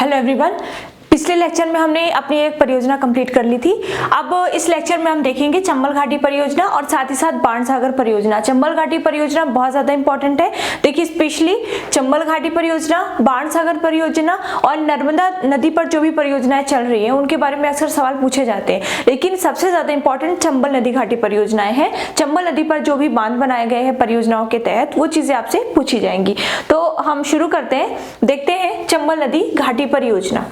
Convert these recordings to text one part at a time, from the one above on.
Hello everyone. पिछले lecture में हमने अपनी एक परियोजना कंप्लीट कर ली थी। अब इस लेक्चर में हम देखेंगे चंबल घाटी परियोजना और साथ ही साथ बाणसागर परियोजना। चंबल घाटी परियोजना बहुत ज्यादा इंपॉर्टेंट है। देखिए स्पेशली चंबल घाटी परियोजना, बाणसागर परियोजना और नर्मदा नदी पर जो भी परियोजनाएं चल रही हैं उनके बारे में अक्सर सवाल पूछे जाते हैं, लेकिन सबसे ज्यादा इंपॉर्टेंट चंबल नदी घाटी परियोजनाएं हैं। चंबल नदी पर जो भी बांध बनाए गए हैं परियोजनाओं के तहत वो चीजें आपसे पूछी जाएंगी। तो हम शुरू करते हैं, देखते हैं चंबल नदी घाटी परियोजना।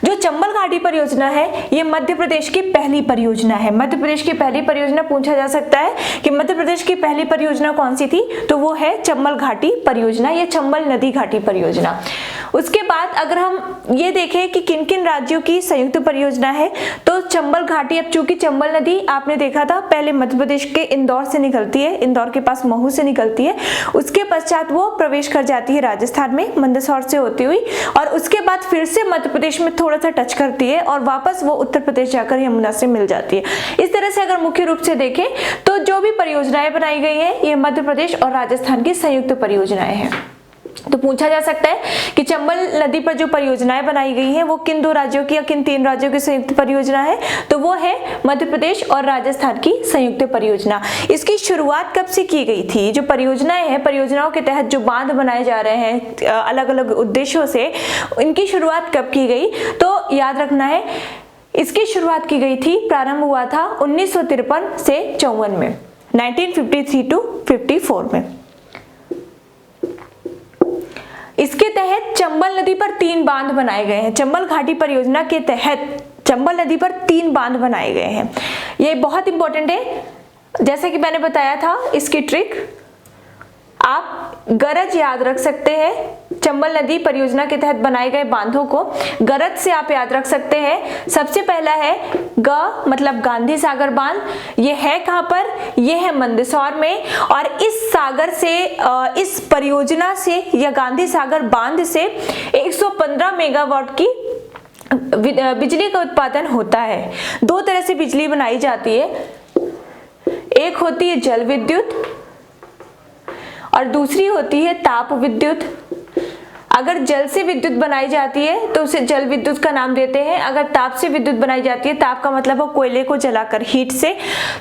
जो चंबल घाटी परियोजना है ये मध्य प्रदेश की पहली परियोजना है। मध्य प्रदेश की पहली परियोजना पूछा जा सकता है कि मध्य प्रदेश की पहली परियोजना कौन सी थी, तो वो है चंबल घाटी परियोजना, ये चंबल नदी घाटी परियोजना। उसके बाद अगर हम ये देखें कि किन किन राज्यों की संयुक्त परियोजना है, तो चंबल घाटी, अब चूंकि चंबल नदी आपने देखा था पहले मध्य प्रदेश के इंदौर से निकलती है, इंदौर के पास महू से निकलती है, उसके पश्चात वो प्रवेश कर जाती है राजस्थान में मंदसौर से होती हुई, और उसके बाद फिर से मध्य प्रदेश में थोड़ा सा टच करती है और वापस वो उत्तर प्रदेश जाकर यमुना से मिल जाती है। इस तरह से अगर मुख्य रूप से देखें तो जो भी परियोजनाएं बनाई गई हैं ये मध्य प्रदेश और राजस्थान की संयुक्त परियोजनाएं हैं। तो पूछा जा सकता है कि चंबल नदी पर जो परियोजनाएं बनाई गई हैं वो किन दो राज्यों की या किन तीन राज्यों की संयुक्त परियोजना है, तो वो है मध्य प्रदेश और राजस्थान की संयुक्त परियोजना। इसकी शुरुआत कब से की गई थी? जो परियोजनाएं हैं, परियोजनाओं के तहत जो बांध बनाए जा रहे हैं अलग अलग उद्देश्यों से, इनकी शुरुआत कब की गई, तो याद रखना है इसकी शुरुआत की गई थी, प्रारंभ हुआ था 1953 से 54 में, 1953 to 54 में। इसके तहत चंबल नदी पर 3 बांध बनाए गए हैं। चंबल घाटी परियोजना के तहत चंबल नदी पर 3 बांध बनाए गए हैं। ये बहुत इंपॉर्टेंट है। जैसे कि मैंने बताया था, इसकी ट्रिक आप गरज याद रख सकते हैं। चंबल नदी परियोजना के तहत बनाए गए बांधों को गरज से आप याद रख सकते हैं। सबसे पहला है ग मतलब गांधी सागर बांध। ये है कहां पर? ये है मंदसौर में, और इस सागर से इस परियोजना से या गांधी सागर बांध से 115 मेगावाट की बिजली का उत्पादन होता है। 2 तरह से बिजली बनाई जाती है, एक होती है जल विद्युत और दूसरी होती है ताप विद्युत। अगर जल से विद्युत बनाई जाती है तो उसे जल विद्युत का नाम देते हैं। अगर ताप से विद्युत बनाई जाती है, ताप का मतलब है कोयले को जलाकर, हीट से,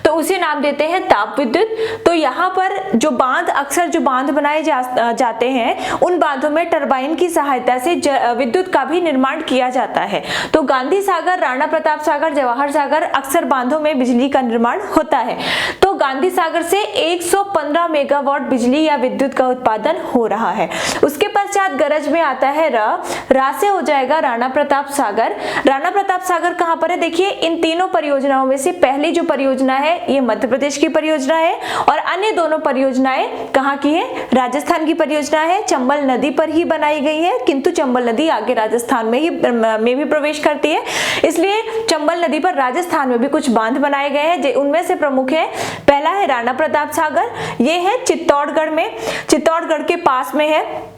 तो उसे नाम देते हैं ताप विद्युत। तो यहाँ पर जो बांध, अक्सर जो बांध बनाए जाते हैं उन बांधों में टरबाइन की सहायता से विद्युत का भी निर्माण किया जाता है। तो गांधी सागर, राणा प्रताप सागर, जवाहर सागर, अक्सर बांधों में बिजली का निर्माण होता है। तो गांधी सागर से 115 मेगावाट बिजली या विद्युत का उत्पादन हो रहा है। उसके पश्चात गरज में आता है रा से हो जाएगा राणा प्रताप सागर। राणा प्रताप सागर कहां पर है? देखिए इन तीनों परियोजनाओं में से पहली जो परियोजना है ये मध्य प्रदेश की परियोजना है, और अन्य दोनों परियोजनाएं कहां की है? राजस्थान की परियोजना है। चंबल नदी पर ही बनाई गई है, किंतु चंबल नदी आगे राजस्थान में भी प्रवेश करती है, इसलिए चंबल नदी पर राजस्थान में भी कुछ बांध बनाए गए हैं। उनमें से प्रमुख है, पहला है राणा प्रताप सागर, ये है चित्तौड़गढ़ में, चित्तौड़गढ़ के पास में है,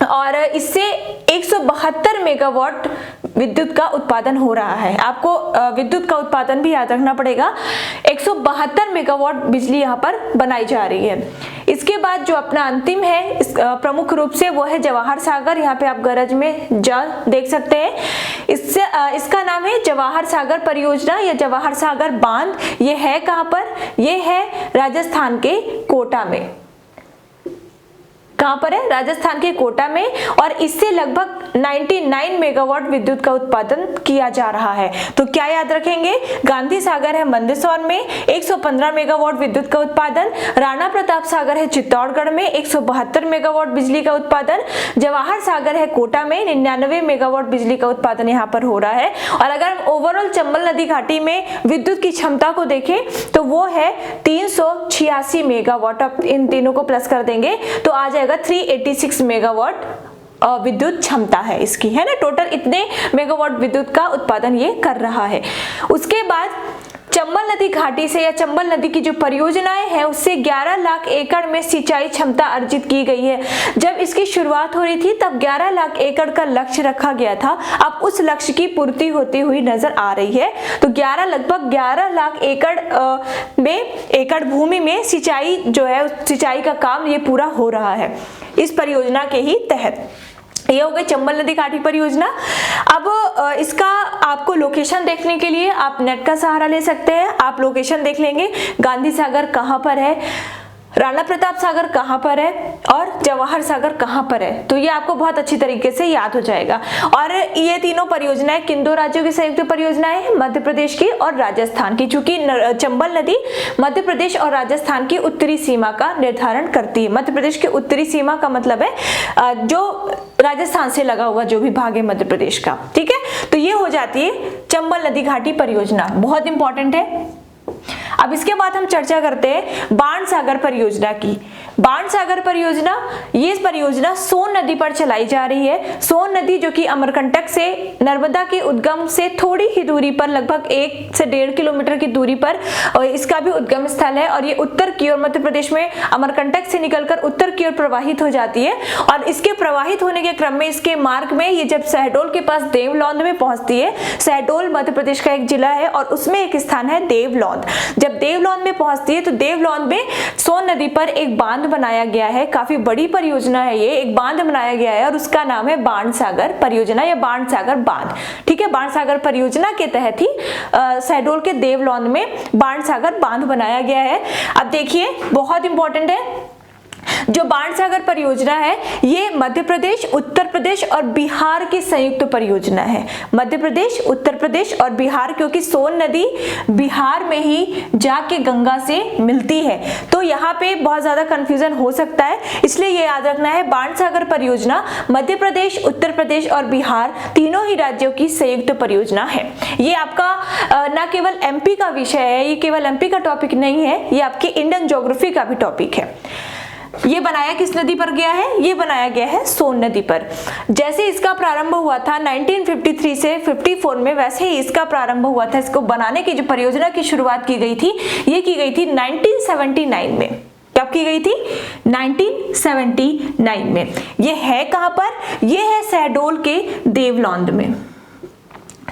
और इससे 172 मेगावाट विद्युत का उत्पादन हो रहा है। आपको विद्युत का उत्पादन भी याद रखना पड़ेगा। 172 मेगावाट बिजली यहाँ पर बनाई जा रही है। इसके बाद जो अपना अंतिम है प्रमुख रूप से, वो है जवाहर सागर। यहाँ पे आप गरज में जल देख सकते हैं। इसका नाम है जवाहर सागर परियोजना या जवाहर सागर बांध। ये है कहाँ पर? ये है राजस्थान के कोटा में। कहां पर है? राजस्थान के कोटा में, और इससे लगभग 99 मेगावाट विद्युत का उत्पादन किया जा रहा है। तो क्या याद रखेंगे? गांधी सागर है मंदसौर में, 115 मेगावाट विद्युत का उत्पादन। राणा प्रताप सागर है चित्तौड़गढ़ में, 172 मेगावाट बिजली का उत्पादन। जवाहर सागर है कोटा में, 99 मेगावाट बिजली का उत्पादन यहाँ पर हो रहा है। और अगर हम ओवरऑल चंबल नदी घाटी में विद्युत की क्षमता को देखें तो वो है 386 मेगावाट। अब इन तीनों को प्लस कर देंगे तो आ जाएगा 386 मेगावाट विद्युत क्षमता है इसकी, है ना। टोटल इतने मेगावाट विद्युत का उत्पादन ये कर रहा है। उसके बाद चंबल नदी घाटी से या चंबल नदी की जो परियोजनाएं हैं उससे 11 लाख एकड़ में सिंचाई क्षमता अर्जित की गई है। जब इसकी शुरुआत हो रही थी तब 11 लाख एकड़ का लक्ष्य रखा गया था। अब उस लक्ष्य की पूर्ति होती हुई नजर आ रही है। तो लगभग 11 लाख एकड़ भूमि में सिंचाई जो है, सिंचाई का काम ये पूरा हो रहा है इस परियोजना के ही तहत। ये हो गई चंबल नदी घाटी परियोजना। अब इसका आपको लोकेशन देखने के लिए आप नेट का सहारा ले सकते हैं। आप लोकेशन देख लेंगे, गांधी सागर कहाँ पर है, राणा प्रताप सागर कहाँ पर है और जवाहर सागर कहाँ पर है, तो ये आपको बहुत अच्छी तरीके से याद हो जाएगा। और ये तीनों परियोजनाएं किन दो राज्यों की संयुक्त परियोजनाएं हैं, मध्य प्रदेश की और राजस्थान की, चूंकि चंबल नदी मध्य प्रदेश और राजस्थान की उत्तरी सीमा का निर्धारण करती है। मध्य प्रदेश की उत्तरी सीमा का मतलब है जो राजस्थान से लगा हुआ जो भी भाग है मध्य प्रदेश का, ठीक है। तो ये हो जाती है चंबल नदी घाटी परियोजना, बहुत इंपॉर्टेंट है। अब इसके बाद हम चर्चा करते हैं बाण सागर परियोजना की। बाण सागर परियोजना, ये परियोजना सोन नदी पर चलाई जा रही है। सोन नदी जो कि अमरकंटक से नर्मदा के उद्गम से थोड़ी ही दूरी पर, लगभग 1 से 1.5 किलोमीटर की दूरी पर इसका भी उद्गम स्थल है। और ये उत्तर की ओर मध्य प्रदेश में अमरकंटक से निकलकर उत्तर की ओर प्रवाहित हो जाती है। और इसके प्रवाहित होने के क्रम में इसके मार्ग में ये जब शहडोल के पास देवलौंद में पहुंचती है, शहडोल मध्य प्रदेश का एक जिला है और उसमें एक स्थान है देवलौंद। जब देवलौंद में पहुंचती है तो देवलौंद में सोन नदी पर एक बांध बनाया गया है, काफी बड़ी परियोजना है ये, एक बांध बनाया गया है और उसका नाम है बाण सागर परियोजना या बाण सागर बांध, ठीक है। बाण सागर परियोजना के तहत ही शहडोल के देवलौंद में बाण सागर बांध बनाया गया है। अब देखिए बहुत इंपॉर्टेंट है, जो बाण सागर परियोजना है ये मध्य प्रदेश, उत्तर प्रदेश और बिहार की संयुक्त परियोजना है। मध्य प्रदेश, उत्तर प्रदेश और बिहार, क्योंकि सोन नदी बिहार में ही जाके गंगा से मिलती है, तो यहाँ पे बहुत ज्यादा कंफ्यूजन हो सकता है, इसलिए ये याद रखना है बाण सागर परियोजना मध्य प्रदेश, उत्तर प्रदेश और बिहार तीनों ही राज्यों की संयुक्त परियोजना है। ये आपका न केवल एमपी का विषय है, ये केवल एमपी का टॉपिक नहीं है, ये आपकी इंडियन ज्योग्राफी का भी टॉपिक है। ये बनाया किस नदी पर गया है, ये बनाया गया है सोन नदी पर। जैसे इसका प्रारंभ हुआ था 1953 से 54 में, वैसे ही इसका प्रारंभ हुआ था। इसको बनाने की जो परियोजना की शुरुआत की गई थी, ये की गई थी 1979 में। कब की गई थी? 1979 में। ये है कहां पर? ये है शहडोल के देवलौंद में।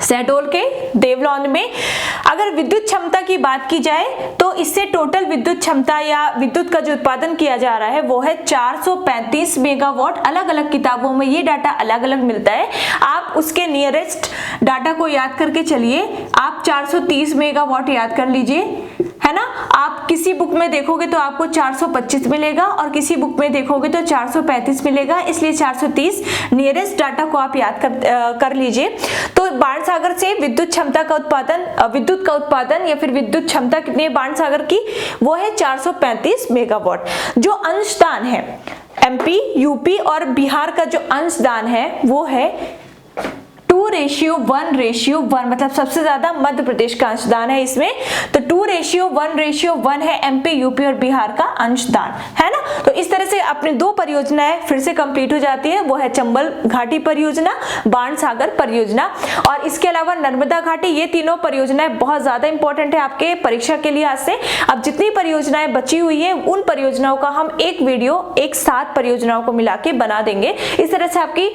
शहडोल के देवलौंद में अगर विद्युत क्षमता की बात की जाए तो इससे टोटल विद्युत क्षमता या विद्युत का जो उत्पादन किया जा रहा है वो है 435 मेगावाट। अलग अलग किताबों में ये डाटा अलग अलग मिलता है, आप उसके नियरेस्ट डाटा को याद करके चलिए। आप 430 मेगावाट याद कर लीजिए, है ना। आप किसी बुक में देखोगे तो आपको 425 मिलेगा और किसी बुक में देखोगे तो 435 मिलेगा, इसलिए 430 नियरेस्ट डाटा को आप याद कर लीजिए। तो बाण सागर से विद्युत क्षमता का उत्पादन, विद्युत का उत्पादन या फिर विद्युत क्षमता कितनी है बाण सागर की, वो है 435 मेगावाट। जो अंशदान है एमपी, यूपी और बिहार का जो अंशदान है वो है 2:1:1, मतलब सबसे ज्यादा मध्य प्रदेश का अंशदान है इसमें। तो 2:1:1 है एमपी, यूपी और बिहार का अंशदान, है ना। तो इस तरह से अपनी दो परियोजनाएं फिर से कंप्लीट हो जाती है, वो है चंबल घाटी परियोजना, बाण सागर परियोजना और इसके अलावा नर्मदा घाटी। ये तीनों परियोजनाएं बहुत ज्यादा इंपॉर्टेंट है आपके परीक्षा के लिए आज से। अब जितनी परियोजनाएं बची हुई है उन परियोजनाओं का हम एक वीडियो एक साथ परियोजनाओं को मिला के बना देंगे। इस तरह से आपकी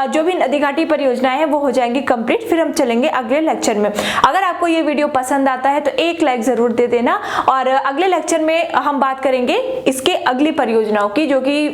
जो भी नदी घाटी परियोजनाएं हैं वो हो जाएंगी कंप्लीट। फिर हम चलेंगे अगले लेक्चर में। अगर आपको ये वीडियो पसंद आता है तो एक लाइक जरूर दे देना और अगले लेक्चर में हम बात करेंगे इसके अगली परियोजनाओं की, जो कि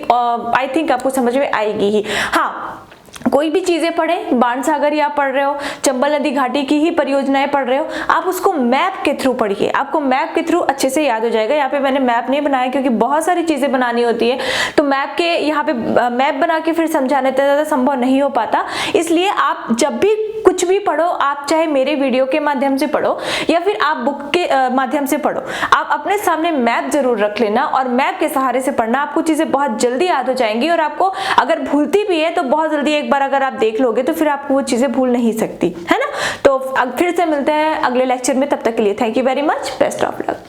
आई थिंक आपको समझ में आएगी ही। हाँ, कोई भी चीजें पढ़ें, बाण सागर या पढ़ रहे हो, चंबल नदी घाटी की ही परियोजनाएं पढ़ रहे हो, आप उसको मैप के थ्रू पढ़िए, आपको मैप के थ्रू अच्छे से याद हो जाएगा। यहाँ पे मैंने मैप नहीं बनाया क्योंकि बहुत सारी चीजें बनानी होती है, तो मैप के यहाँ पे मैप बना के फिर समझाने इतना ज्यादा संभव नहीं हो पाता। इसलिए आप जब भी कुछ भी पढ़ो, आप चाहे मेरे वीडियो के माध्यम से पढ़ो या फिर आप बुक के माध्यम से पढ़ो, आप अपने सामने मैप जरूर रख लेना और मैप के सहारे से पढ़ना। आपको चीजें बहुत जल्दी याद हो जाएंगी और आपको अगर भूलती भी है तो बहुत जल्दी एक बार अगर आप देख लोगे तो फिर आपको वो चीजें भूल नहीं सकती, है ना। तो फिर से मिलते हैं अगले लेक्चर में, तब तक के लिए thank you very much, best of luck.